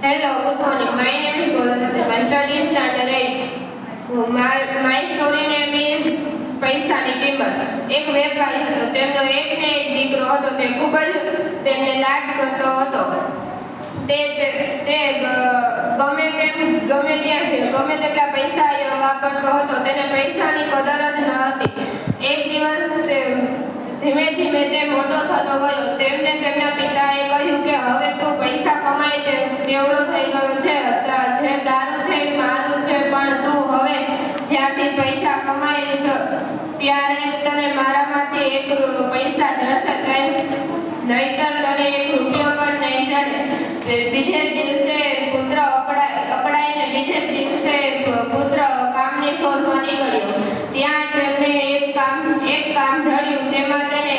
Hello, good morning. My name is Golanati. My study is standard 8. My story name is પૈસાની કિંમત. એક વેપારી હતો. તેમનો એકને એક દીકરો હતો. તે ખૂબ જ તેમને લાડ કરતો હતો. તે ગમે તેટલા પૈસા વાપરતો હતો. તેને પૈસાની કદર જ ન હતી. એક દિવસ ધીમે ધીમે તે મોટો થતો ગયો. તેમને તેમના પિતાએ કહ્યું કે હવે તું પૈસા કમાય તેવડો થઈ ગયો છે. જે તારું છે એ મારું છે, પણ તું હવે જ્યાંથી પૈસા કમાઈશ ત્યારે તને મારામાંથી એક પૈસા જળશે, નહીતર તને એક રૂપિયો પણ નહીં જડે. બીજે દિવસે પુત્ર અપડાઈને બીજે દિવસે પુત્ર કામની શોધમાં નીકળ્યો. ત્યાં તેમને એક કામ જડ્યું. તેમાં તેને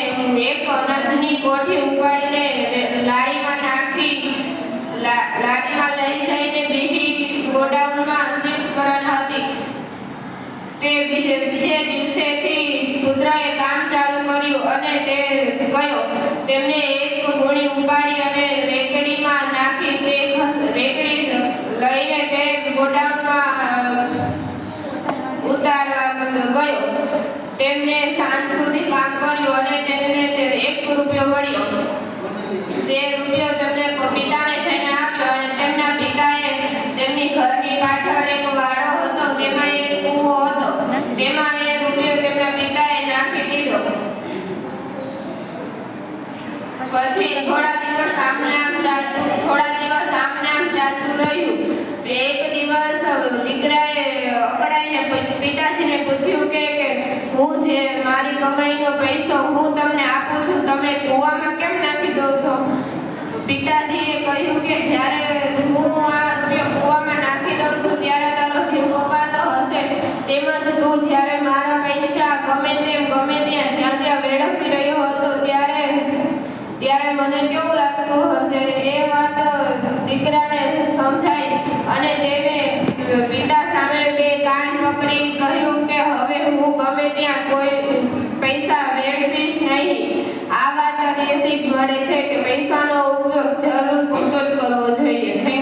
એક અનાજની કોઠી ઉપાડીને લારીમાં લઈ જઈને બીજી ગોડાઉનમાં શિફ્ટ કરવાની હતી. તે બીજે દિવસેથી પુત્રએ કામ ચાલુ કર્યું અને તે ગયો. તેમને એક ગોળી ઉપાડી અને રેકડીમાં નાખી તે રેકડી લઈને તે ગોડાઉનમાં ઉતારવા ગયો. તેમને સાંજ સુધી કામ કર્યું અને તેમને ₹1 મળ્યો. તે રૂપિયો તેમને પિતાને જઈને આપ્યો અને તેમના પિતાએ તેમની ઘરની પાછળ એક વાડો હતો, તેમાં એક કૂવો હતો. તેમાં એ રૂપિયો તેમના પિતાએ નાખી દીધો. પછી થોડા દિવસ આમને આમ ચાલતું રહ્યું. એક દિવસ દીકરાએ અકળાઈને પિતાજીને પૂછ્યું કે હું જે મારી કમાઈનો પૈસો હું તમને આપું છું, તમે કૂવામાં કેમ નાખી દો છો? પિતાજીએ કહ્યું કે જ્યારે હું આ રૂપિયો કૂવામાં નાખી દઉં છું ત્યારે તારો જીવ કપાતો હશે, તેમજ તું જ્યારે મારા પૈસા ગમે ત્યાં વેડફી રહ્યો હતો ત્યારે મને કેવું લાગતું હશે. એ વાત દીકરાને સમજાઈ અને તેને પિતા સામે બે કાન પકડી કહ્યું કે હવે હું ગમે ત્યાં કોઈ પૈસા વેડફીશ નહીં. આ વાત શીખ મળે છે કે પૈસાનો ઉપયોગ જરૂર પૂરતો જ કરવો જોઈએ.